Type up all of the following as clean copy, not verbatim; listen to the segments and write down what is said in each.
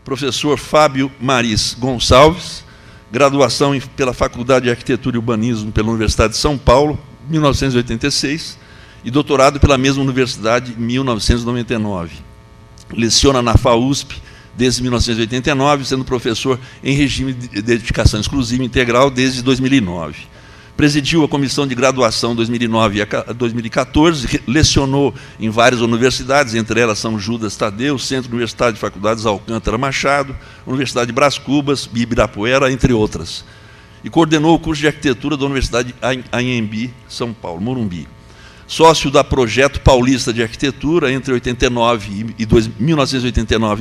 professor Fábio Maris Gonçalves, graduação pela Faculdade de Arquitetura e Urbanismo pela Universidade de São Paulo, 1986, e doutorado pela mesma universidade, em 1999. Leciona na FAUSP desde 1989, sendo professor em regime de dedicação exclusiva integral desde 2009. Presidiu a comissão de graduação 2009 a 2014, lecionou em várias universidades, entre elas São Judas Tadeu, Centro Universitário de Faculdades Alcântara Machado, Universidade de Brás Cubas, Ibirapuera, entre outras. E coordenou o curso de arquitetura da Universidade Anhembi, São Paulo, Morumbi. Sócio da Projeto Paulista de Arquitetura entre 1989 e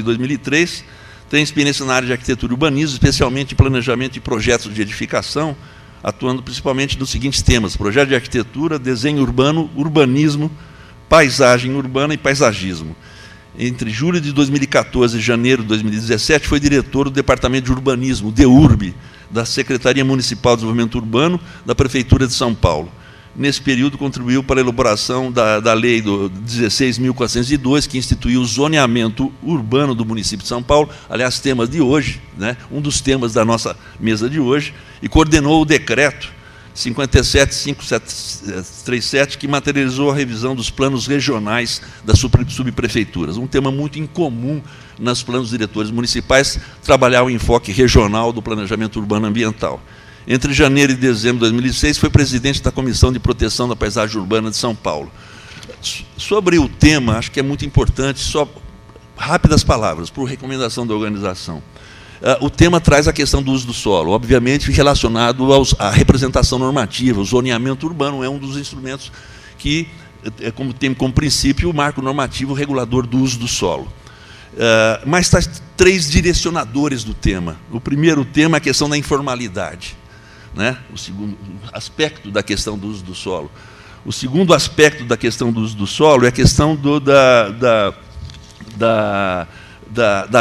2003, tem experiência na área de arquitetura e urbanismo, especialmente em planejamento e projetos de edificação, atuando principalmente nos seguintes temas: projeto de arquitetura, desenho urbano, urbanismo, paisagem urbana e paisagismo. Entre julho de 2014 e janeiro de 2017, foi diretor do Departamento de Urbanismo, DEURB, da Secretaria Municipal de Desenvolvimento Urbano, da Prefeitura de São Paulo. Nesse período, contribuiu para a elaboração da Lei 16.402, que instituiu o zoneamento urbano do município de São Paulo, aliás, temas de hoje, né, um dos temas da nossa mesa de hoje, e coordenou o decreto 57.537, que materializou a revisão dos planos regionais das subprefeituras, um tema muito incomum nos planos diretores municipais, trabalhar o enfoque regional do planejamento urbano ambiental. Entre janeiro e dezembro de 2006, foi presidente da Comissão de Proteção da Paisagem Urbana de São Paulo. Sobre o tema, acho que é muito importante, só rápidas palavras, por recomendação da organização. O tema traz a questão do uso do solo, obviamente relacionado à representação normativa. O zoneamento urbano é um dos instrumentos que tem como princípio o marco normativo regulador do uso do solo. Mas traz três direcionadores do tema. O primeiro tema é a questão da informalidade, né? O segundo aspecto da questão do uso do solo. O segundo aspecto da questão do uso do solo é a questão da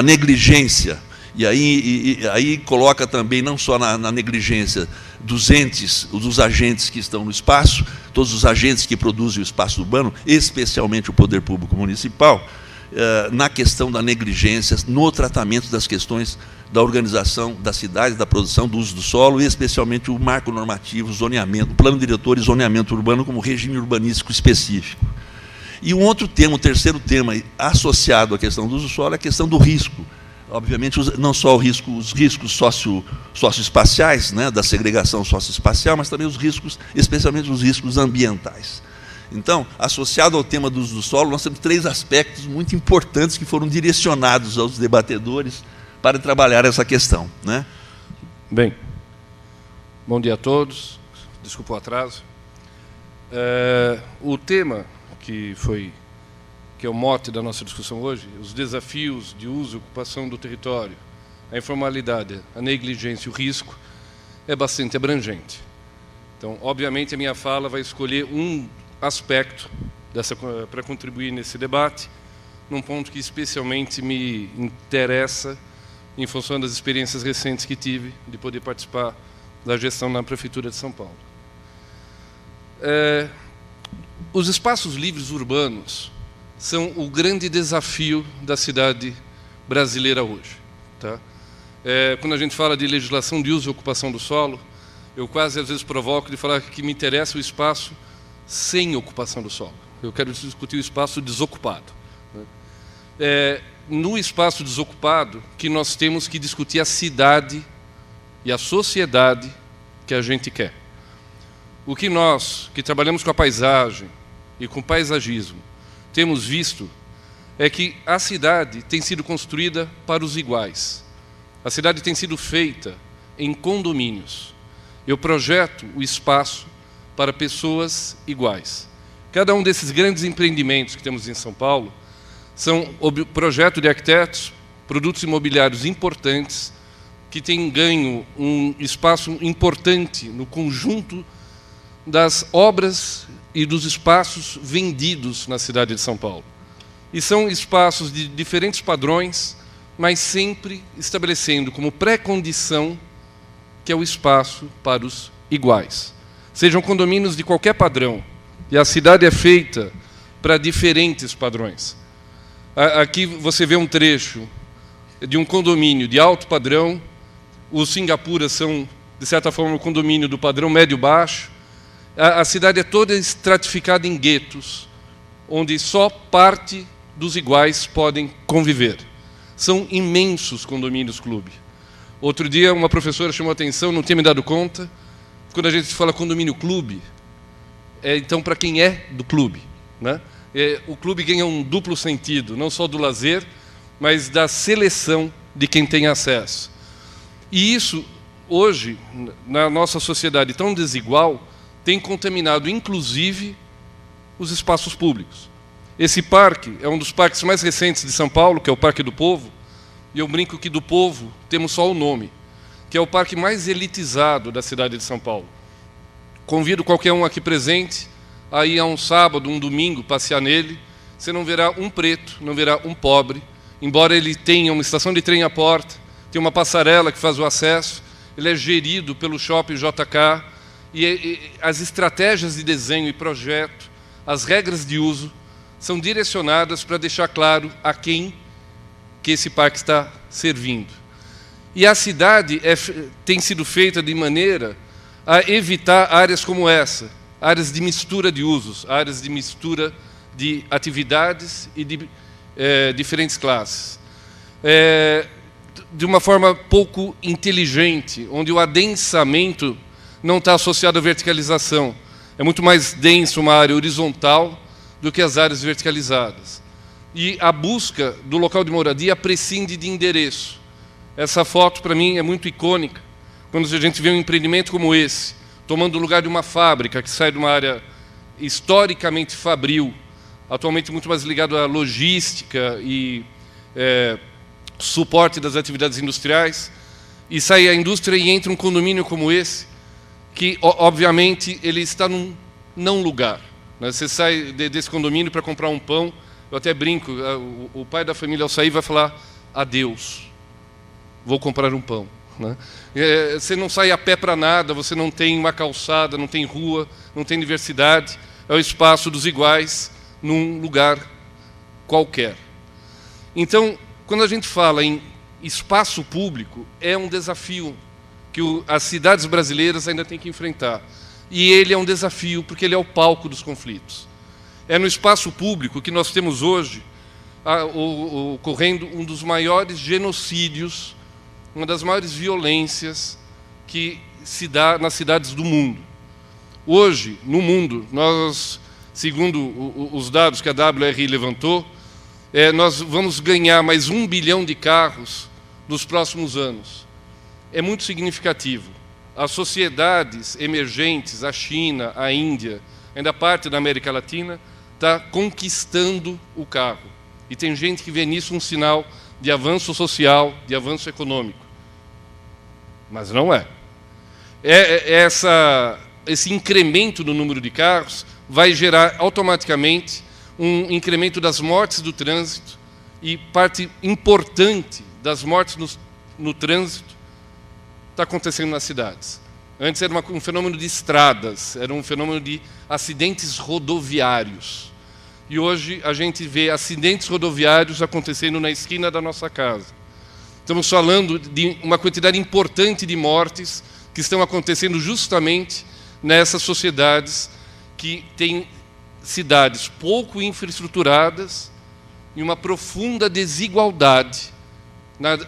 negligência. E aí coloca também, não só na negligência dos entes, dos agentes que estão no espaço, todos os agentes que produzem o espaço urbano, especialmente o poder público municipal, na questão da negligência, no tratamento das questões da organização da cidade, da produção, do uso do solo, e especialmente o marco normativo, zoneamento, plano diretor e zoneamento urbano como regime urbanístico específico. E um outro tema, o terceiro tema associado à questão do uso do solo é a questão do risco. Obviamente, não só os riscos socioespaciais, né, da segregação socioespacial, mas também os riscos, especialmente os riscos ambientais. Então, associado ao tema do uso do solo, nós temos três aspectos muito importantes que foram direcionados aos debatedores para trabalhar essa questão, né? Bem, bom dia a todos, desculpa o atraso. O tema que é o mote da nossa discussão hoje, os desafios de uso e ocupação do território, a informalidade, a negligência e o risco, é bastante abrangente. Então, obviamente, a minha fala vai escolher um aspecto para contribuir nesse debate, num ponto que especialmente me interessa em função das experiências recentes que tive de poder participar da gestão na Prefeitura de São Paulo. Os espaços livres urbanos são o grande desafio da cidade brasileira hoje, tá? Quando a gente fala de legislação de uso e ocupação do solo, eu quase às vezes provoco de falar que me interessa o espaço sem ocupação do solo. Eu quero discutir o espaço desocupado, né? No espaço desocupado que nós temos que discutir a cidade e a sociedade que a gente quer. O que nós, que trabalhamos com a paisagem e com o paisagismo, temos visto é que a cidade tem sido construída para os iguais. A cidade tem sido feita em condomínios. Eu projeto o espaço para pessoas iguais. Cada um desses grandes empreendimentos que temos em São Paulo são projetos de arquitetos, produtos imobiliários importantes, que têm ganho um espaço importante no conjunto das obras e dos espaços vendidos na cidade de São Paulo. E são espaços de diferentes padrões, mas sempre estabelecendo como pré-condição que é o espaço para os iguais. Sejam condomínios de qualquer padrão, e a cidade é feita para diferentes padrões. Aqui você vê um trecho de um condomínio de alto padrão, os Singapuras são, de certa forma, um condomínio do padrão médio-baixo. A cidade é toda estratificada em guetos, onde só parte dos iguais podem conviver. São imensos condomínios clube. Outro dia, uma professora chamou a atenção, não tinha me dado conta, quando a gente fala condomínio clube, então para quem é do clube, né? O clube ganha um duplo sentido, não só do lazer, mas da seleção de quem tem acesso. E isso, hoje, na nossa sociedade tão desigual, tem contaminado, inclusive, os espaços públicos. Esse parque é um dos parques mais recentes de São Paulo, que é o Parque do Povo, e eu brinco que do Povo temos só o nome, que é o parque mais elitizado da cidade de São Paulo. Convido qualquer um aqui presente a ir a um sábado, um domingo, passear nele. Você não verá um preto, não verá um pobre, embora ele tenha uma estação de trem à porta, tem uma passarela que faz o acesso, ele é gerido pelo Shopping JK, e as estratégias de desenho e projeto, as regras de uso, são direcionadas para deixar claro a quem que esse parque está servindo. E a cidade tem sido feita de maneira a evitar áreas como essa, áreas de mistura de usos, áreas de mistura de atividades e de diferentes classes. De uma forma pouco inteligente, onde o adensamento não está associado à verticalização. É muito mais denso uma área horizontal do que as áreas verticalizadas. E a busca do local de moradia prescinde de endereço. Essa foto, para mim, é muito icônica, quando a gente vê um empreendimento como esse, tomando o lugar de uma fábrica que sai de uma área historicamente fabril, atualmente muito mais ligado à logística e suporte das atividades industriais, e sai a indústria e entra um condomínio como esse, que, obviamente, ele está num não lugar. Você sai desse condomínio para comprar um pão, eu até brinco, o pai da família ao sair vai falar, adeus, vou comprar um pão. Né? Você não sai a pé para nada, você não tem uma calçada, não tem rua, não tem diversidade, é o espaço dos iguais num lugar qualquer. Então, quando a gente fala em espaço público, é um desafio que as cidades brasileiras ainda têm que enfrentar. E ele é um desafio porque ele é o palco dos conflitos. É no espaço público que nós temos hoje ocorrendo um dos maiores genocídios, uma das maiores violências que se dá nas cidades do mundo. Hoje, no mundo, nós, segundo os dados que a WRI levantou, nós vamos ganhar mais 1 bilhão de carros nos próximos anos. É muito significativo. As sociedades emergentes, a China, a Índia, ainda parte da América Latina, está conquistando o carro. E tem gente que vê nisso um sinal de avanço social, de avanço econômico. Mas não é. Esse incremento no número de carros vai gerar automaticamente um incremento das mortes do trânsito, e parte importante das mortes no trânsito está acontecendo nas cidades. Antes era um fenômeno de estradas, era um fenômeno de acidentes rodoviários. E hoje a gente vê acidentes rodoviários acontecendo na esquina da nossa casa. Estamos falando de uma quantidade importante de mortes que estão acontecendo justamente nessas sociedades que têm cidades pouco infraestruturadas e uma profunda desigualdade na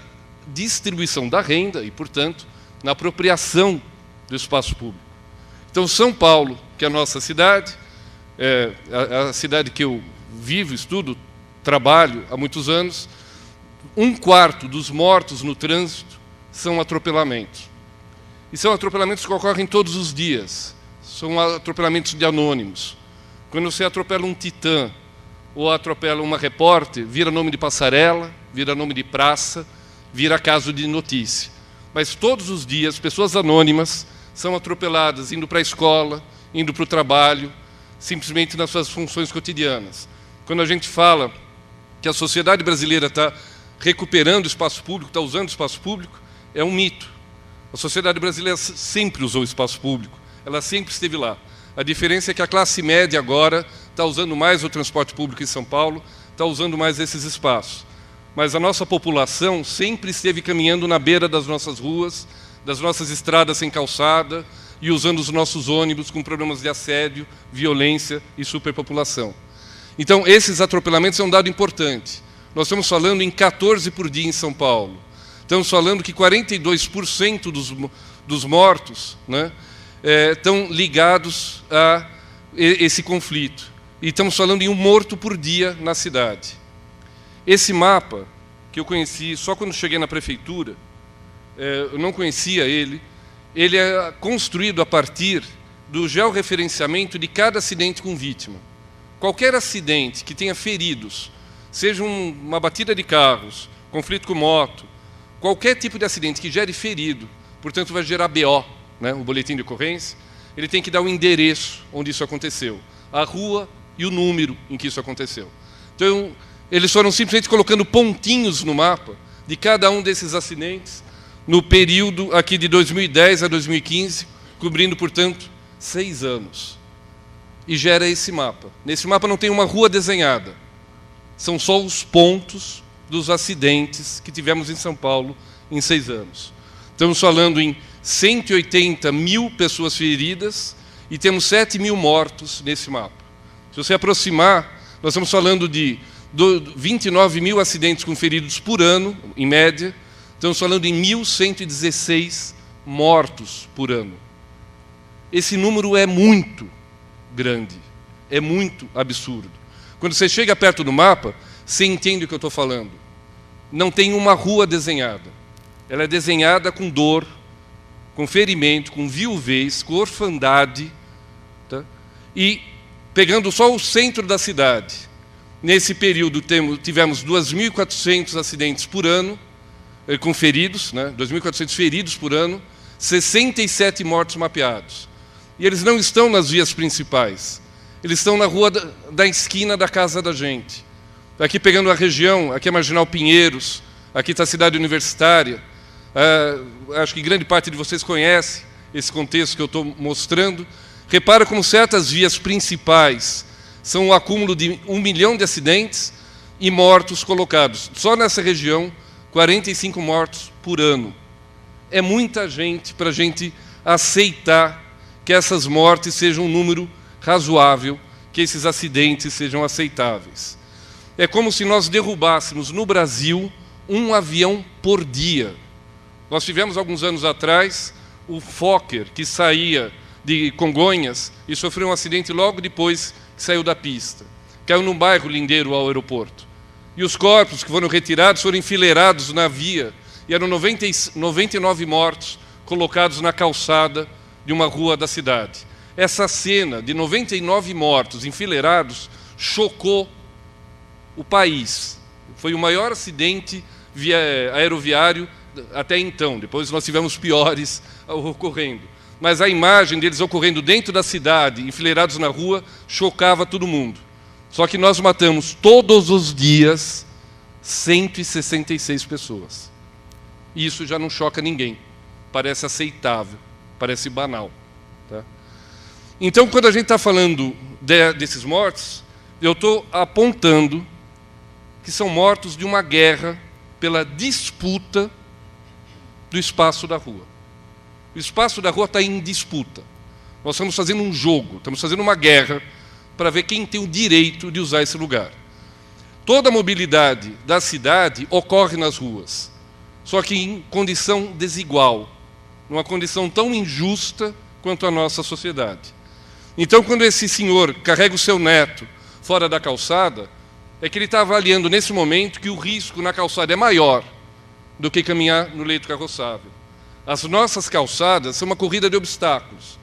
distribuição da renda e, portanto, na apropriação do espaço público. Então, São Paulo, que é a nossa cidade, a cidade que eu vivo, estudo, trabalho há muitos anos, 1/4 dos mortos no trânsito são atropelamentos. E são atropelamentos que ocorrem todos os dias. São atropelamentos de anônimos. Quando você atropela um titã ou atropela uma repórter, vira nome de passarela, vira nome de praça, vira caso de notícia. Mas todos os dias, pessoas anônimas são atropeladas, indo para a escola, indo para o trabalho, simplesmente nas suas funções cotidianas. Quando a gente fala que a sociedade brasileira está recuperando o espaço público, está usando o espaço público, é um mito. A sociedade brasileira sempre usou o espaço público, ela sempre esteve lá. A diferença é que a classe média agora está usando mais o transporte público em São Paulo, está usando mais esses espaços. mas a nossa população sempre esteve caminhando na beira das nossas ruas, das nossas estradas sem calçada e usando os nossos ônibus com problemas de assédio, violência e superpopulação. Então, esses atropelamentos é um dado importante. Nós estamos falando em 14 por dia em São Paulo. Estamos falando que 42% dos mortos, né, estão ligados a esse conflito. E estamos falando em um morto por dia na cidade. Esse mapa, que eu conheci só quando cheguei na prefeitura, eu não conhecia ele é construído a partir do georreferenciamento de cada acidente com vítima. Qualquer acidente que tenha feridos, seja uma batida de carros, conflito com moto, qualquer tipo de acidente que gere ferido, portanto vai gerar BO, né, o boletim de ocorrência, ele tem que dar o endereço onde isso aconteceu, a rua e o número em que isso aconteceu. Então, eles foram simplesmente colocando pontinhos no mapa de cada um desses acidentes, no período aqui de 2010 a 2015, cobrindo, portanto, 6 anos. E gera esse mapa. Nesse mapa não tem uma rua desenhada. São só os pontos dos acidentes que tivemos em São Paulo em 6 anos. Estamos falando em 180 mil pessoas feridas e temos 7 mil mortos nesse mapa. Se você aproximar, nós estamos falando de 29 mil acidentes com feridos por ano, em média. Estamos falando em 1.116 mortos por ano. Esse número é muito grande, é muito absurdo. Quando você chega perto do mapa, você entende o que eu estou falando. Não tem uma rua desenhada. Ela é desenhada com dor, com ferimento, com viuvez, com orfandade, tá? E pegando só o centro da cidade. Nesse período tivemos 2.400 acidentes por ano, com feridos, né? 2.400 feridos por ano, 67 mortos mapeados. E eles não estão nas vias principais, eles estão na rua da esquina da casa da gente. Aqui pegando a região, aqui é Marginal Pinheiros, aqui está a cidade universitária. Acho que grande parte de vocês conhece esse contexto que eu estou mostrando. Repara como certas vias principais são o acúmulo de 1 milhão de acidentes e mortos colocados. Só nessa região, 45 mortos por ano. É muita gente para a gente aceitar que essas mortes sejam um número razoável, que esses acidentes sejam aceitáveis. É como se nós derrubássemos no Brasil um avião por dia. Nós tivemos alguns anos atrás o Fokker, que saía de Congonhas e sofreu um acidente logo depois que saiu da pista. Caiu num bairro lindeiro ao aeroporto. E os corpos que foram retirados foram enfileirados na via, e eram 99 mortos colocados na calçada de uma rua da cidade. Essa cena de 99 mortos enfileirados chocou o país. Foi o maior acidente aeroviário até então. Depois nós tivemos piores ocorrendo. Mas a imagem deles ocorrendo dentro da cidade, enfileirados na rua, chocava todo mundo. Só que nós matamos todos os dias 166 pessoas. E isso já não choca ninguém. Parece aceitável, parece banal. Tá? Então, quando a gente está falando desses mortos, eu estou apontando que são mortos de uma guerra pela disputa do espaço da rua. O espaço da rua está em disputa. Nós estamos fazendo um jogo, estamos fazendo uma guerra para ver quem tem o direito de usar esse lugar. Toda a mobilidade da cidade ocorre nas ruas, só que em condição desigual, numa condição tão injusta quanto a nossa sociedade. Então, quando esse senhor carrega o seu neto fora da calçada, é que ele está avaliando nesse momento que o risco na calçada é maior do que caminhar no leito carroçável. As nossas calçadas são uma corrida de obstáculos,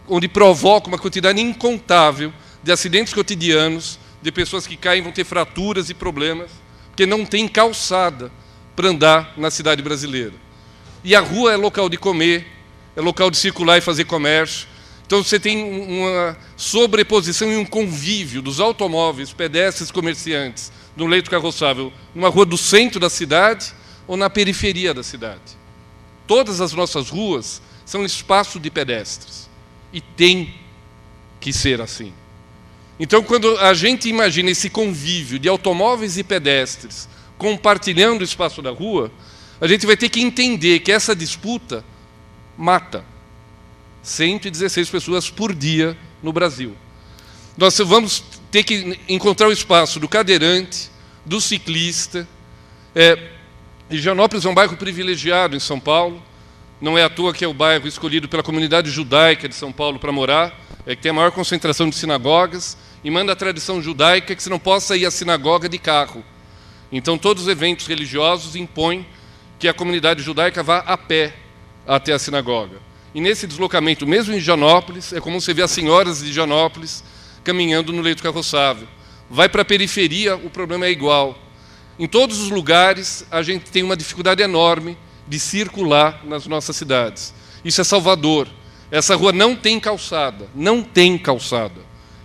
onde provoca uma quantidade incontável de acidentes cotidianos, de pessoas que caem e vão ter fraturas e problemas, porque não tem calçada para andar na cidade brasileira. E a rua é local de comer, é local de circular e fazer comércio. Então você tem uma sobreposição e um convívio dos automóveis, pedestres, comerciantes, no leito carroçável, numa rua do centro da cidade ou na periferia da cidade. Todas as nossas ruas são espaço de pedestres. E tem que ser assim. Então, quando a gente imagina esse convívio de automóveis e pedestres compartilhando o espaço da rua, a gente vai ter que entender que essa disputa mata 116 pessoas por dia no Brasil. Nós vamos ter que encontrar o espaço do cadeirante, do ciclista. Higienópolis é um bairro privilegiado em São Paulo. Não é à toa que é o bairro escolhido pela comunidade judaica de São Paulo para morar, que tem a maior concentração de sinagogas, e manda a tradição judaica que você não possa ir à sinagoga de carro. Então, todos os eventos religiosos impõem que a comunidade judaica vá a pé até a sinagoga. E nesse deslocamento, mesmo em Higienópolis, é comum você ver as senhoras de Higienópolis caminhando no leito carroçável. Vai para a periferia, o problema é igual. Em todos os lugares, a gente tem uma dificuldade enorme de circular nas nossas cidades. Isso é Salvador. Essa rua não tem calçada,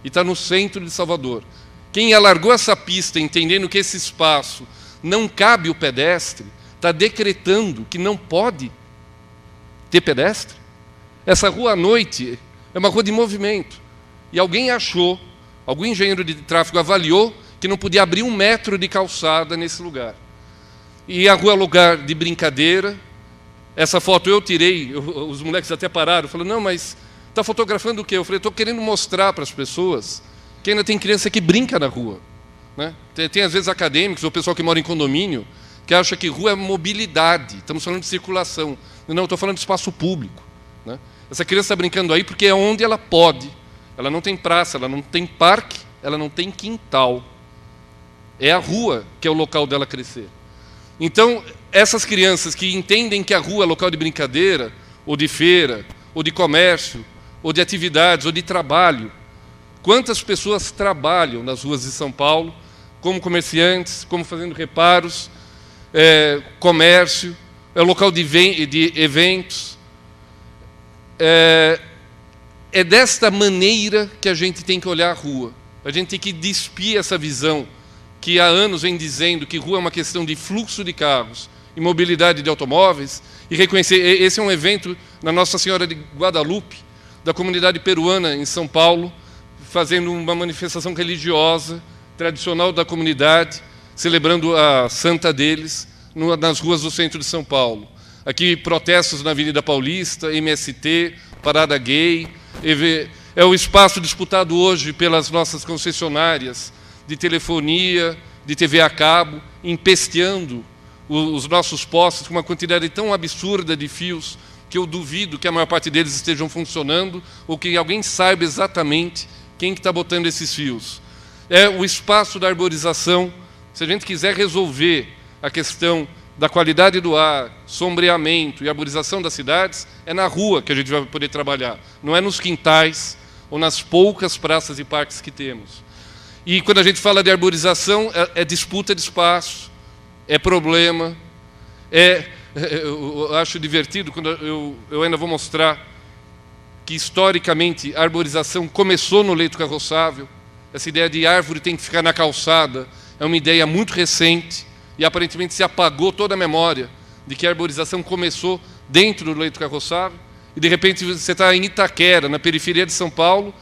e está no centro de Salvador. Quem alargou essa pista, entendendo que esse espaço não cabe o pedestre, está decretando que não pode ter pedestre. Essa rua à noite é uma rua de movimento. E alguém achou, algum engenheiro de tráfego avaliou que não podia abrir 1 metro de calçada nesse lugar. E a rua é lugar de brincadeira. Essa foto eu tirei, os moleques até pararam, falaram, não, mas está fotografando o quê? Eu falei, estou querendo mostrar para as pessoas que ainda tem criança que brinca na rua. Né? Tem às vezes acadêmicos ou pessoal que mora em condomínio que acha que rua é mobilidade, estamos falando de circulação. Não, estou falando de espaço público. Né? Essa criança está brincando aí porque é onde ela pode. Ela não tem praça, ela não tem parque, ela não tem quintal. É a rua que é o local dela crescer. Então, essas crianças que entendem que a rua é local de brincadeira, ou de feira, ou de comércio, ou de atividades, ou de trabalho. Quantas pessoas trabalham nas ruas de São Paulo, como comerciantes, como fazendo reparos, comércio, é local de eventos. É desta maneira que a gente tem que olhar a rua. A gente tem que despir essa visão que há anos vem dizendo que rua é uma questão de fluxo de carros e mobilidade de automóveis, e reconhecer, esse é um evento na Nossa Senhora de Guadalupe, da comunidade peruana em São Paulo, fazendo uma manifestação religiosa, tradicional da comunidade, celebrando a santa deles, nas ruas do centro de São Paulo. Aqui, protestos na Avenida Paulista, MST, Parada Gay. É o espaço disputado hoje pelas nossas concessionárias de telefonia, de TV a cabo, empesteando os nossos postos com uma quantidade tão absurda de fios que eu duvido que a maior parte deles estejam funcionando ou que alguém saiba exatamente quem que está botando esses fios. É o espaço da arborização. Se a gente quiser resolver a questão da qualidade do ar, sombreamento e arborização das cidades, é na rua que a gente vai poder trabalhar, não é nos quintais ou nas poucas praças e parques que temos. E quando a gente fala de arborização, é disputa de espaço, é problema, eu acho divertido, quando eu ainda vou mostrar que, historicamente, a arborização começou no leito carroçável. Essa ideia de árvore tem que ficar na calçada é uma ideia muito recente, e aparentemente se apagou toda a memória de que a arborização começou dentro do leito carroçável, e de repente você está em Itaquera, na periferia de São Paulo,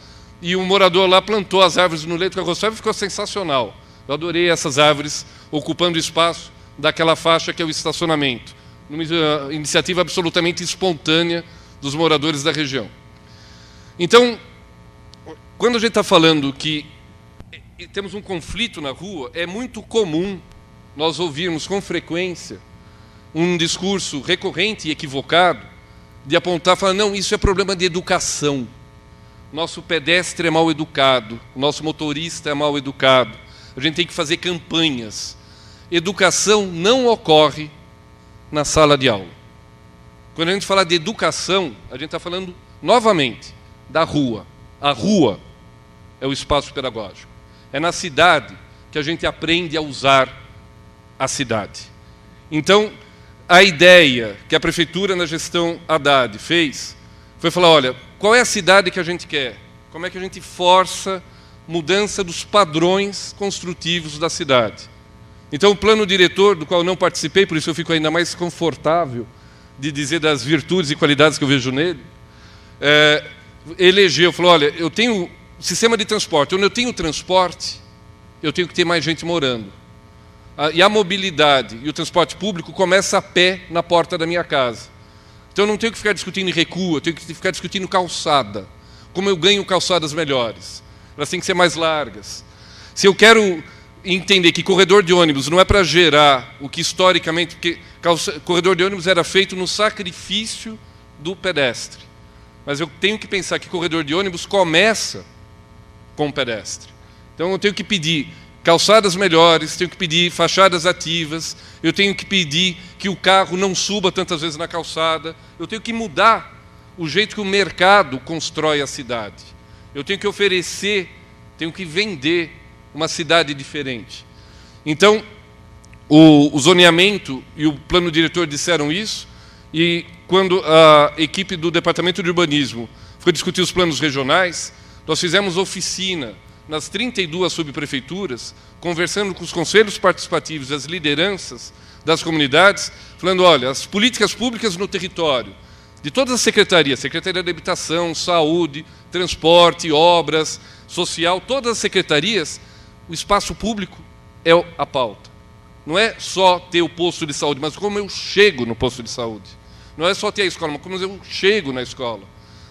e um morador lá plantou as árvores no leito carroçável e ficou sensacional. Eu adorei essas árvores ocupando o espaço daquela faixa que é o estacionamento. Uma iniciativa absolutamente espontânea dos moradores da região. Então, quando a gente está falando que temos um conflito na rua, é muito comum nós ouvirmos com frequência um discurso recorrente e equivocado de apontar e falar, não, isso é problema de educação. Nosso pedestre é mal educado, o nosso motorista é mal educado. A gente tem que fazer campanhas. Educação não ocorre na sala de aula. Quando a gente fala de educação, a gente está falando, novamente, da rua. A rua é o espaço pedagógico. É na cidade que a gente aprende a usar a cidade. Então, a ideia que a prefeitura, na gestão Haddad, fez, foi falar, olha, qual é a cidade que a gente quer? Como é que a gente força mudança dos padrões construtivos da cidade? Então, o plano diretor, do qual eu não participei, por isso eu fico ainda mais confortável de dizer das virtudes e qualidades que eu vejo nele, elegeu, falou, olha, eu tenho sistema de transporte. Onde eu tenho transporte, eu tenho que ter mais gente morando. E a mobilidade e o transporte público começa a pé na porta da minha casa. Então eu não tenho que ficar discutindo em recuo, eu tenho que ficar discutindo calçada. Como eu ganho calçadas melhores? Elas têm que ser mais largas. Se eu quero entender que corredor de ônibus não é para gerar o que historicamente... Porque corredor de ônibus era feito no sacrifício do pedestre. Mas eu tenho que pensar que corredor de ônibus começa com o pedestre. Então eu tenho que pedir calçadas melhores, tenho que pedir fachadas ativas, eu tenho que pedir que o carro não suba tantas vezes na calçada, eu tenho que mudar o jeito que o mercado constrói a cidade. Eu tenho que oferecer, tenho que vender uma cidade diferente. Então, o zoneamento e o plano diretor disseram isso, e quando a equipe do Departamento de Urbanismo foi discutir os planos regionais, nós fizemos oficina nas 32 subprefeituras, conversando com os conselhos participativos e as lideranças das comunidades, falando, olha, as políticas públicas no território, de todas as secretarias, Secretaria de Habitação, Saúde, Transporte, Obras, Social, todas as secretarias, o espaço público é a pauta. Não é só ter o posto de saúde, mas como eu chego no posto de saúde. Não é só ter a escola, mas como eu chego na escola.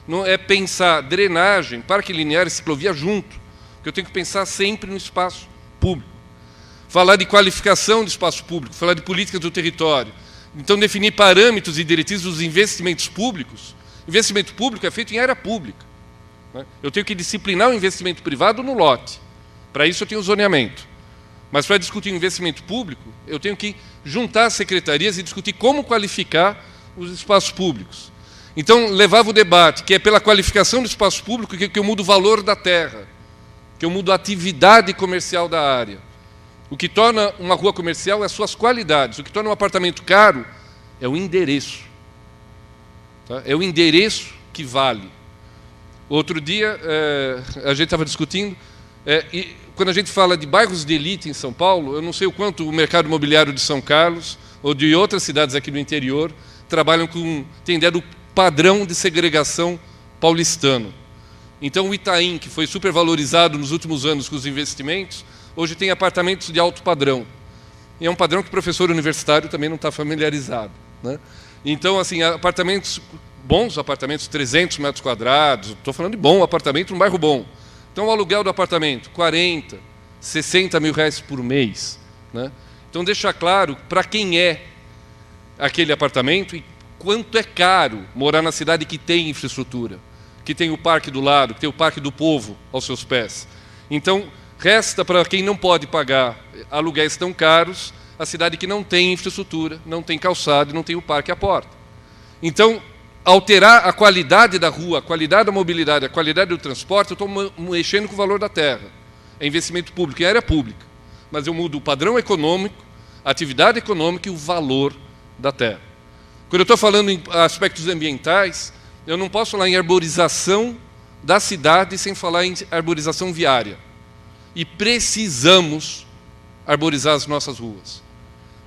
Não é pensar drenagem, parque linear e ciclovia junto, porque eu tenho que pensar sempre no espaço público. Falar de qualificação do espaço público, falar de políticas do território. Então, definir parâmetros e diretrizes dos investimentos públicos. Investimento público é feito em área pública. Eu tenho que disciplinar o investimento privado no lote. Para isso eu tenho o zoneamento. Mas para discutir o investimento público, eu tenho que juntar as secretarias e discutir como qualificar os espaços públicos. Então, levava o debate, que é pela qualificação do espaço público que eu mudo o valor da terra, que eu mudo a atividade comercial da área. O que torna uma rua comercial é as suas qualidades. O que torna um apartamento caro é o endereço. Tá? É o endereço que vale. Outro dia, a gente estava discutindo, e quando a gente fala de bairros de elite em São Paulo, eu não sei o quanto o mercado imobiliário de São Carlos ou de outras cidades aqui do interior trabalham com, tem ideia do padrão de segregação paulistano. Então, o Itaim, que foi supervalorizado nos últimos anos com os investimentos, hoje tem apartamentos de alto padrão. E é um padrão que o professor universitário também não está familiarizado, né? Então, assim, apartamentos, bons apartamentos, 300 metros quadrados, estou falando de bom apartamento num bairro bom. Então, o aluguel do apartamento, 40, 60 mil reais por mês, né? Então, deixa claro para quem é aquele apartamento e quanto é caro morar na cidade que tem infraestrutura, que tem o parque do lado, que tem o Parque do Povo aos seus pés. Então, resta para quem não pode pagar aluguéis tão caros, a cidade que não tem infraestrutura, não tem calçada e não tem o parque à porta. Então, alterar a qualidade da rua, a qualidade da mobilidade, a qualidade do transporte, eu estou mexendo com o valor da terra. É investimento público, é área pública. Mas eu mudo o padrão econômico, a atividade econômica e o valor da terra. Quando eu estou falando em aspectos ambientais, eu não posso falar em arborização da cidade sem falar em arborização viária. E precisamos arborizar as nossas ruas.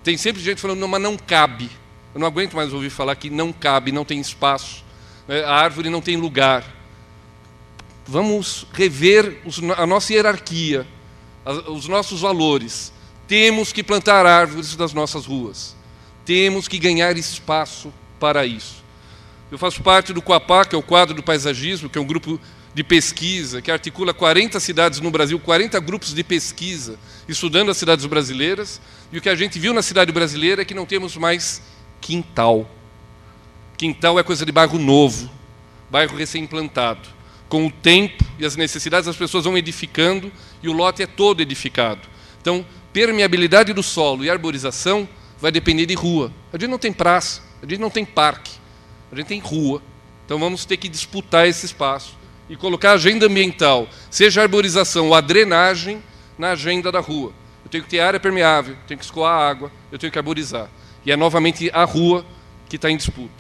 Tem sempre gente falando, não, mas não cabe. Eu não aguento mais ouvir falar que não cabe, não tem espaço, né? A árvore não tem lugar. Vamos rever a nossa hierarquia, os nossos valores. Temos que plantar árvores nas nossas ruas. Temos que ganhar espaço para isso. Eu faço parte do Quapá, que é o quadro do paisagismo, que é um grupo de pesquisa que articula 40 cidades no Brasil, 40 grupos de pesquisa, estudando as cidades brasileiras. E o que a gente viu na cidade brasileira é que não temos mais quintal. Quintal é coisa de bairro novo, bairro recém-implantado. Com o tempo e as necessidades, as pessoas vão edificando e o lote é todo edificado. Então, permeabilidade do solo e arborização vai depender de rua. A gente não tem praça, a gente não tem parque, a gente tem rua. Então, vamos ter que disputar esse espaço e colocar a agenda ambiental, seja a arborização ou a drenagem, na agenda da rua. Eu tenho que ter área permeável, tenho que escoar água, eu tenho que arborizar. E é novamente a rua que está em disputa.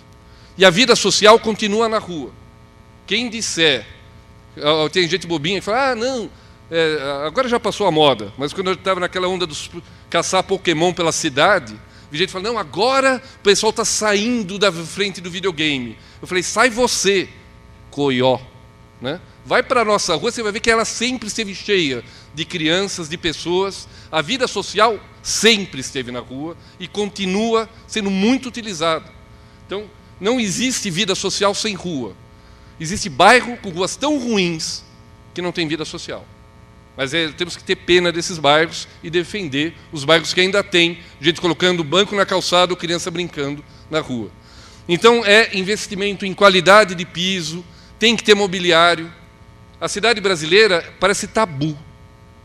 E a vida social continua na rua. Quem disser, tem gente bobinha que fala, não, agora já passou a moda, mas quando eu estava naquela onda dos caçar Pokémon pela cidade, vi gente falando, não, agora o pessoal está saindo da frente do videogame. Eu falei, sai você, coió. Né? Vai para a nossa rua, você vai ver que ela sempre esteve cheia de crianças, de pessoas. A vida social sempre esteve na rua e continua sendo muito utilizada. Então, não existe vida social sem rua. Existe bairro com ruas tão ruins que não tem vida social. Mas temos que ter pena desses bairros e defender os bairros que ainda têm gente colocando banco na calçada ou criança brincando na rua. Então, é investimento em qualidade de piso, tem que ter mobiliário. A cidade brasileira parece tabu.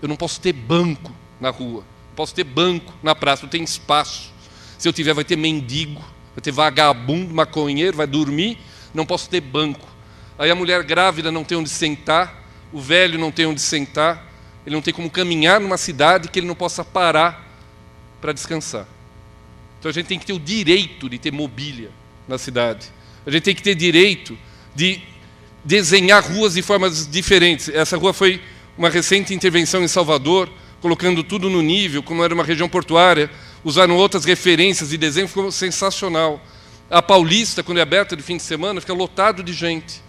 Eu não posso ter banco na rua, não posso ter banco na praça, não tem espaço. Se eu tiver, vai ter mendigo, vai ter vagabundo, maconheiro, vai dormir, não posso ter banco. Aí a mulher grávida não tem onde sentar, o velho não tem onde sentar, ele não tem como caminhar numa cidade que ele não possa parar para descansar. Então a gente tem que ter o direito de ter mobília na cidade. A gente tem que ter direito de desenhar ruas de formas diferentes. Essa rua foi uma recente intervenção em Salvador, colocando tudo no nível, como era uma região portuária, usaram outras referências de desenho, ficou sensacional. A Paulista, quando é aberta de fim de semana, fica lotado de gente.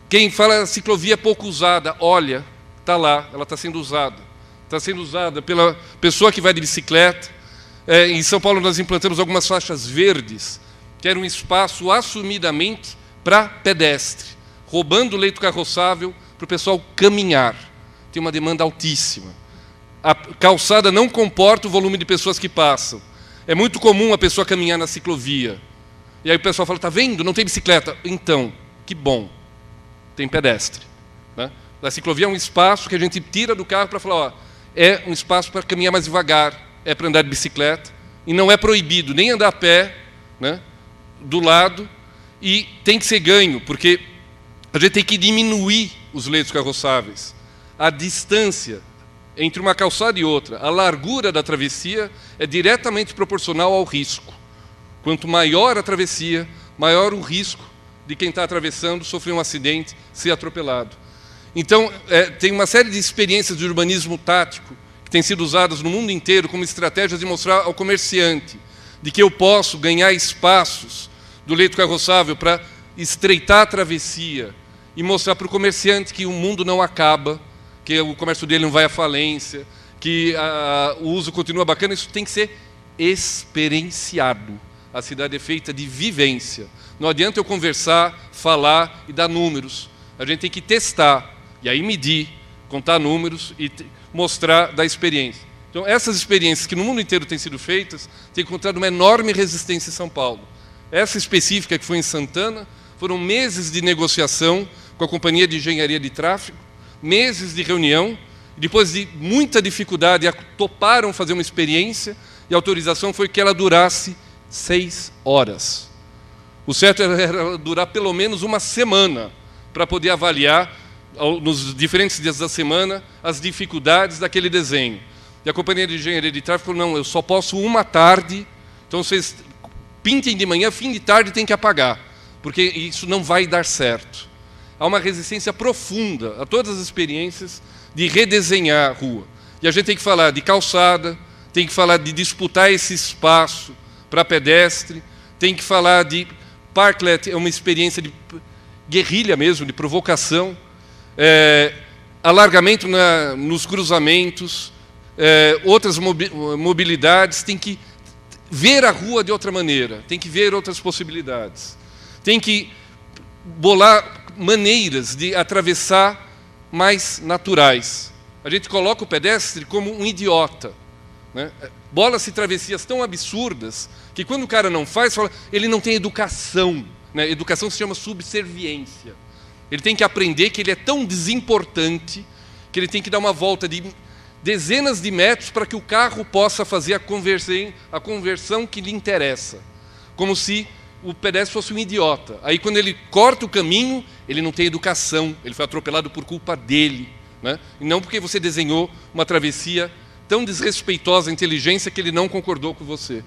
Quem fala ciclovia pouco usada, olha, está lá, ela está sendo usada. Está sendo usada pela pessoa que vai de bicicleta. Em São Paulo nós implantamos algumas faixas verdes, que era um espaço assumidamente para pedestre, roubando o leito carroçável para o pessoal caminhar. Tem uma demanda altíssima. A calçada não comporta o volume de pessoas que passam. É muito comum a pessoa caminhar na ciclovia. E aí o pessoal fala, está vendo? Não tem bicicleta. Então, que bom, tem pedestre. Né? A ciclovia é um espaço que a gente tira do carro para falar, ó, é um espaço para caminhar mais devagar, é para andar de bicicleta, e não é proibido nem andar a pé, né, do lado, e tem que ser ganho, porque a gente tem que diminuir os leitos carroçáveis. A distância entre uma calçada e outra, a largura da travessia é diretamente proporcional ao risco. Quanto maior a travessia, maior o risco de quem está atravessando sofrer um acidente, ser atropelado. Então, tem uma série de experiências de urbanismo tático que têm sido usadas no mundo inteiro como estratégias de mostrar ao comerciante de que eu posso ganhar espaços do leito carroçável para estreitar a travessia e mostrar para o comerciante que o mundo não acaba, que o comércio dele não vai à falência, que o uso continua bacana. Isso tem que ser experienciado. A cidade é feita de vivência. Não adianta eu conversar, falar e dar números. A gente tem que testar, e aí medir, contar números e mostrar da experiência. Então, essas experiências que no mundo inteiro têm sido feitas, têm encontrado uma enorme resistência em São Paulo. Essa específica, que foi em Santana, foram meses de negociação com a Companhia de Engenharia de Tráfego, meses de reunião, depois de muita dificuldade, toparam fazer uma experiência, e a autorização foi que ela durasse 6 horas. O certo era durar pelo menos uma semana, para poder avaliar, nos diferentes dias da semana, as dificuldades daquele desenho. E a Companhia de Engenharia de Tráfego falou, não, eu só posso uma tarde, então vocês pintem de manhã, fim de tarde tem que apagar, porque isso não vai dar certo. Há uma resistência profunda a todas as experiências de redesenhar a rua. E a gente tem que falar de calçada, tem que falar de disputar esse espaço para pedestre, tem que falar de parklet, é uma experiência de guerrilha mesmo, de provocação, alargamento nos cruzamentos, outras mobilidades, tem que ver a rua de outra maneira, tem que ver outras possibilidades, tem que bolar maneiras de atravessar mais naturais. A gente coloca o pedestre como um idiota, né? Bola-se travessias tão absurdas que quando o cara não faz, fala, ele não tem educação, né? Educação se chama subserviência. Ele tem que aprender que ele é tão desimportante que ele tem que dar uma volta de dezenas de metros para que o carro possa fazer a conversão que lhe interessa. Como se o pedestre fosse um idiota. Aí quando ele corta o caminho, ele não tem educação, ele foi atropelado por culpa dele, né? E não porque você desenhou uma travessia tão desrespeitosa à inteligência que ele não concordou com você.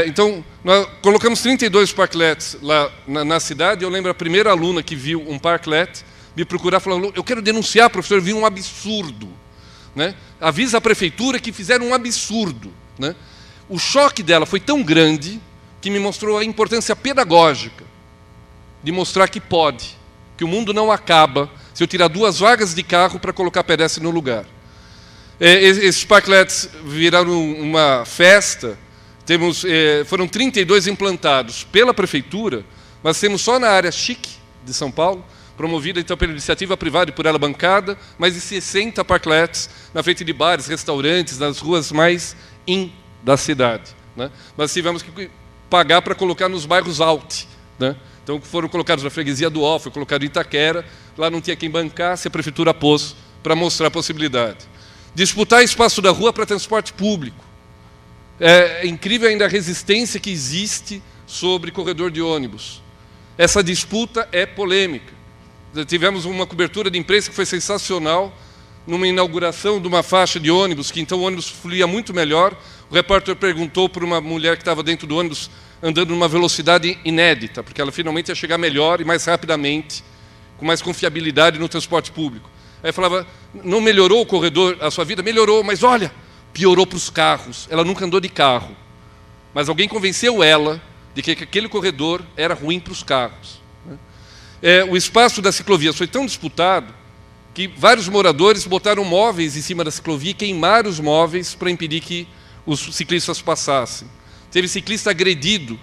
Então, nós colocamos 32 parklets lá na cidade. Eu lembro a primeira aluna que viu um parklet me procurar, falando, eu quero denunciar, professor, eu vi um absurdo. Né? Avisa a prefeitura que fizeram um absurdo. Né? O choque dela foi tão grande que me mostrou a importância pedagógica de mostrar que pode, que o mundo não acaba se eu tirar 2 vagas de carro para colocar pedestre no lugar. Esses parklets viraram uma festa. Foram 32 implantados pela prefeitura, mas temos só na área chique de São Paulo, promovida então pela iniciativa privada e por ela bancada, mais de 60 parklets na frente de bares, restaurantes, nas ruas mais da cidade, né? Mas tivemos que pagar para colocar nos bairros alt, né? Então foram colocados na freguesia do Ó, foi colocado em Itaquera, lá não tinha quem bancasse, a prefeitura pôs para mostrar a possibilidade. Disputar espaço da rua para transporte público. É incrível ainda a resistência que existe sobre corredor de ônibus. Essa disputa é polêmica. Tivemos uma cobertura de imprensa que foi sensacional, numa inauguração de uma faixa de ônibus, que então o ônibus fluía muito melhor. O repórter perguntou para uma mulher que estava dentro do ônibus, andando numa velocidade inédita, porque ela finalmente ia chegar melhor e mais rapidamente, com mais confiabilidade no transporte público. Aí falava, não melhorou o corredor, a sua vida? Melhorou, mas olha, piorou para os carros. Ela nunca andou de carro, mas alguém convenceu ela de que aquele corredor era ruim para os carros. O espaço das ciclovias foi tão disputado que vários moradores botaram móveis em cima da ciclovia e queimaram os móveis para impedir que os ciclistas passassem. Teve ciclista agredido,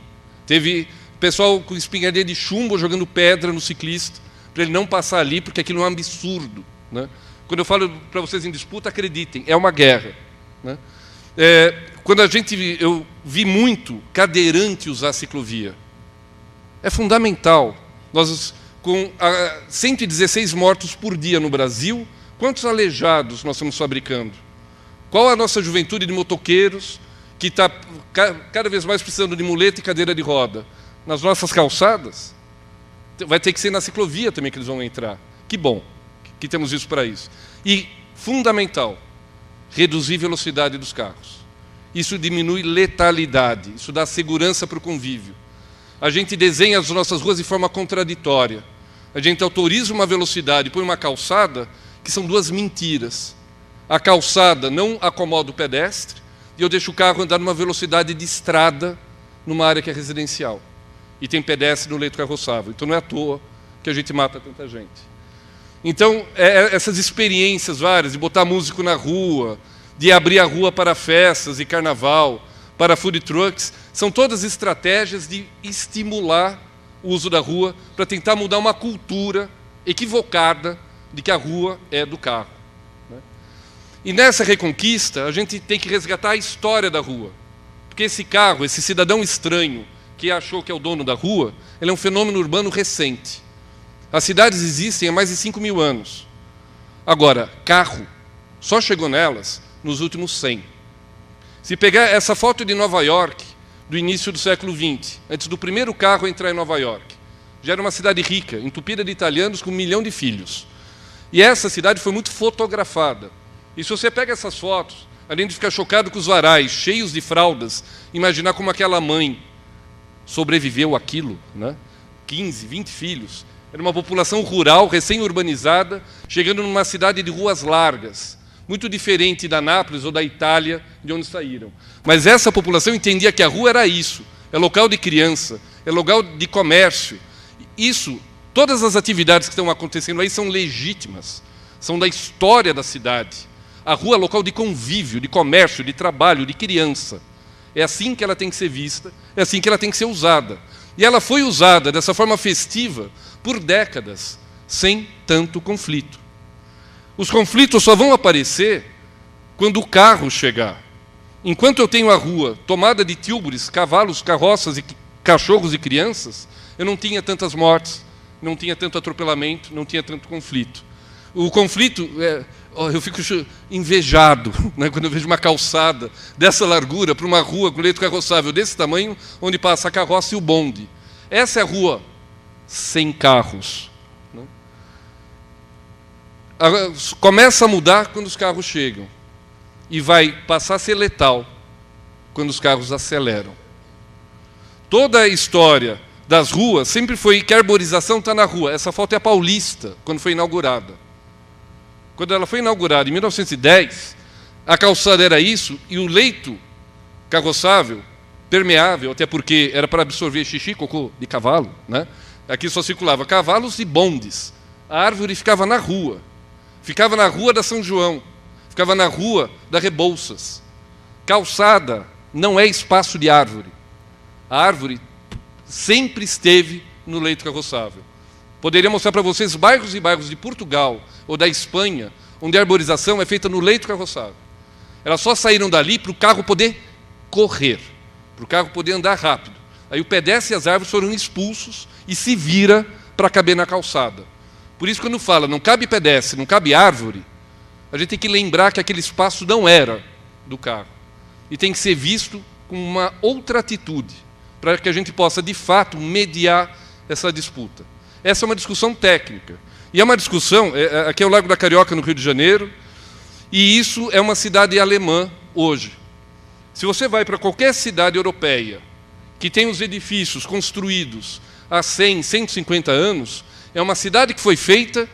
teve pessoal com espingardeira de chumbo jogando pedra no ciclista para ele não passar ali, porque aquilo é um absurdo, né? Quando eu falo para vocês em disputa, acreditem, é uma guerra, né? Eu vi muito cadeirante usar a ciclovia. É fundamental. Nós, com 116 mortos por dia no Brasil, quantos aleijados nós estamos fabricando? Qual a nossa juventude de motoqueiros que está cada vez mais precisando de muleta e cadeira de roda? Nas nossas calçadas? Vai ter que ser na ciclovia também que eles vão entrar. Que bom que temos isso para isso. E, fundamental, reduzir a velocidade dos carros. Isso diminui letalidade, isso dá segurança para o convívio. A gente desenha as nossas ruas de forma contraditória. A gente autoriza uma velocidade e põe uma calçada, que são 2 mentiras. A calçada não acomoda o pedestre e eu deixo o carro andar numa velocidade de estrada numa área que é residencial. E tem pedestre no leito carroçável. Então não é à toa que a gente mata tanta gente. Então, essas experiências várias, de botar músico na rua, de abrir a rua para festas e carnaval, para food trucks, são todas estratégias de estimular o uso da rua para tentar mudar uma cultura equivocada de que a rua é do carro, né? E nessa reconquista, a gente tem que resgatar a história da rua. Porque esse carro, esse cidadão estranho que achou que é o dono da rua, ele é um fenômeno urbano recente. As cidades existem há mais de 5.000 anos. Agora, carro só chegou nelas nos últimos 100. Se pegar essa foto de Nova York, do início do século XX, antes do primeiro carro entrar em Nova York, já era uma cidade rica, entupida de italianos com 1 milhão de filhos. E essa cidade foi muito fotografada. E se você pega essas fotos, além de ficar chocado com os varais cheios de fraldas, imaginar como aquela mãe sobreviveu àquilo, né? 15, 20 filhos. Era uma população rural, recém-urbanizada, chegando numa cidade de ruas largas, muito diferente da Nápoles ou da Itália, de onde saíram. Mas essa população entendia que a rua era isso, é local de criança, é local de comércio. Isso, todas as atividades que estão acontecendo aí são legítimas, são da história da cidade. A rua é local de convívio, de comércio, de trabalho, de criança. É assim que ela tem que ser vista, é assim que ela tem que ser usada. E ela foi usada dessa forma festiva por décadas, sem tanto conflito. Os conflitos só vão aparecer quando o carro chegar. Enquanto eu tenho a rua tomada de tílbures, cavalos, carroças, e cachorros e crianças, eu não tinha tantas mortes, não tinha tanto atropelamento, não tinha tanto conflito. O conflito, eu fico invejado, né, quando eu vejo uma calçada dessa largura para uma rua com leito carroçável desse tamanho, onde passa a carroça e o bonde. Essa é a rua sem carros, né? Começa a mudar quando os carros chegam e vai passar a ser letal quando os carros aceleram. Toda a história das ruas sempre foi que a arborização está na rua. Essa foto é a Paulista, quando foi inaugurada. Quando ela foi inaugurada em 1910, a calçada era isso e o leito carroçável, permeável, até porque era para absorver xixi, cocô de cavalo, né? Aqui só circulava cavalos e bondes. A árvore ficava na rua da São João, ficava na rua da Rebouças. Calçada não é espaço de árvore. A árvore sempre esteve no leito carroçável. Poderia mostrar para vocês bairros e bairros de Portugal ou da Espanha, onde a arborização é feita no leito carroçável. Elas só saíram dali para o carro poder correr, para o carro poder andar rápido. Aí o pedestre e as árvores foram expulsos e se vira para caber na calçada. Por isso, quando fala não cabe pedestre, não cabe árvore, a gente tem que lembrar que aquele espaço não era do carro. E tem que ser visto com uma outra atitude, para que a gente possa, de fato, mediar essa disputa. Essa é uma discussão técnica. E é uma discussão, aqui é o Largo da Carioca, no Rio de Janeiro, e isso é uma cidade alemã hoje. Se você vai para qualquer cidade europeia que tem os edifícios construídos há 100, 150 anos, é uma cidade que foi feita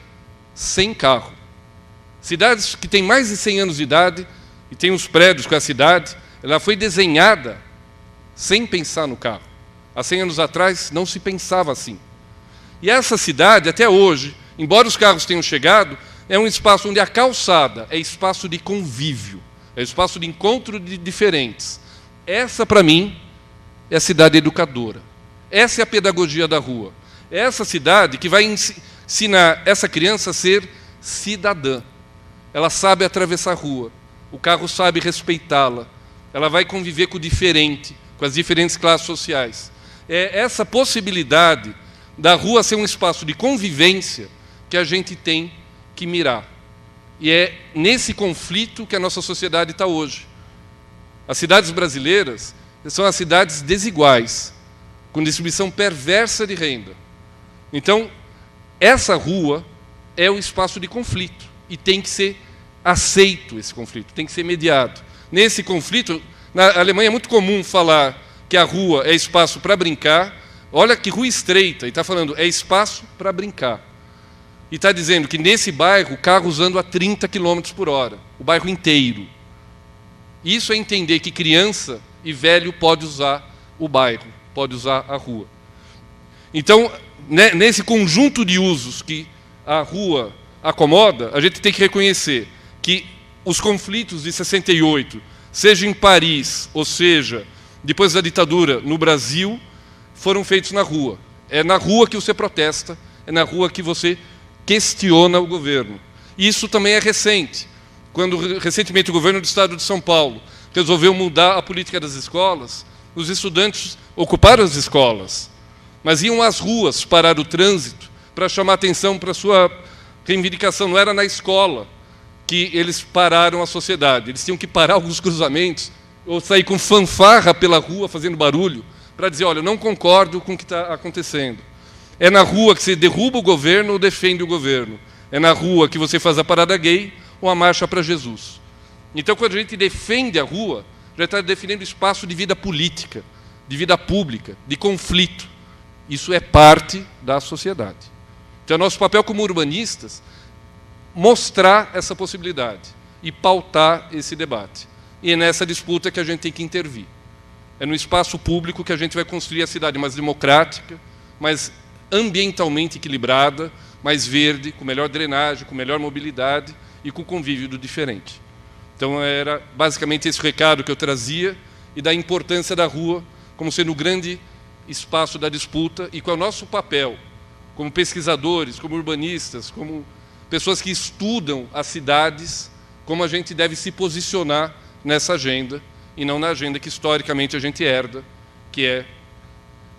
sem carro. Cidades que têm mais de 100 anos de idade, e tem os prédios com a cidade, ela foi desenhada sem pensar no carro. Há 100 anos atrás não se pensava assim. E essa cidade, até hoje, embora os carros tenham chegado, é um espaço onde a calçada é espaço de convívio, é espaço de encontro de diferentes. Essa, para mim, é a cidade educadora. Essa é a pedagogia da rua. É essa cidade que vai ensinar essa criança a ser cidadã. Ela sabe atravessar a rua, o carro sabe respeitá-la, ela vai conviver com o diferente, com as diferentes classes sociais. É essa possibilidade da rua ser um espaço de convivência que a gente tem que mirar. E é nesse conflito que a nossa sociedade está hoje. As cidades brasileiras são as cidades desiguais, com distribuição perversa de renda. Então, essa rua é o espaço de conflito e tem que ser aceito esse conflito, tem que ser mediado. Nesse conflito, na Alemanha é muito comum falar que a rua é espaço para brincar. Olha que rua estreita, e está falando, é espaço para brincar. E está dizendo que nesse bairro, carros andam a 30 km por hora, o bairro inteiro. Isso é entender que criança e velho pode usar o bairro, pode usar a rua. Então, nesse conjunto de usos que a rua acomoda, a gente tem que reconhecer que os conflitos de 68, seja em Paris, ou seja, depois da ditadura no Brasil, foram feitos na rua. É na rua que você protesta, é na rua que você questiona o governo. Isso também é recente. Quando recentemente o governo do Estado de São Paulo resolveu mudar a política das escolas, os estudantes ocuparam as escolas, mas iam às ruas parar o trânsito para chamar atenção para a sua reivindicação. Não era na escola que eles pararam a sociedade. Eles tinham que parar alguns cruzamentos ou sair com fanfarra pela rua, fazendo barulho, para dizer, olha, eu não concordo com o que está acontecendo. É na rua que você derruba o governo ou defende o governo. É na rua que você faz a parada gay ou a marcha para Jesus. Então, quando a gente defende a rua, já está defendendo espaço de vida política, de vida pública, de conflito. Isso é parte da sociedade. Então, é nosso papel como urbanistas mostrar essa possibilidade e pautar esse debate. E é nessa disputa que a gente tem que intervir. É no espaço público que a gente vai construir a cidade mais democrática, mais ambientalmente equilibrada, mais verde, com melhor drenagem, com melhor mobilidade e com convívio do diferente. Então, era basicamente esse recado que eu trazia e da importância da rua como sendo o grande espaço da disputa e qual é o nosso papel como pesquisadores, como urbanistas, como pessoas que estudam as cidades, como a gente deve se posicionar nessa agenda e não na agenda que historicamente a gente herda, que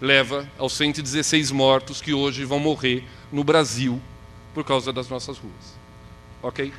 leva aos 116 mortos que hoje vão morrer no Brasil por causa das nossas ruas. Ok?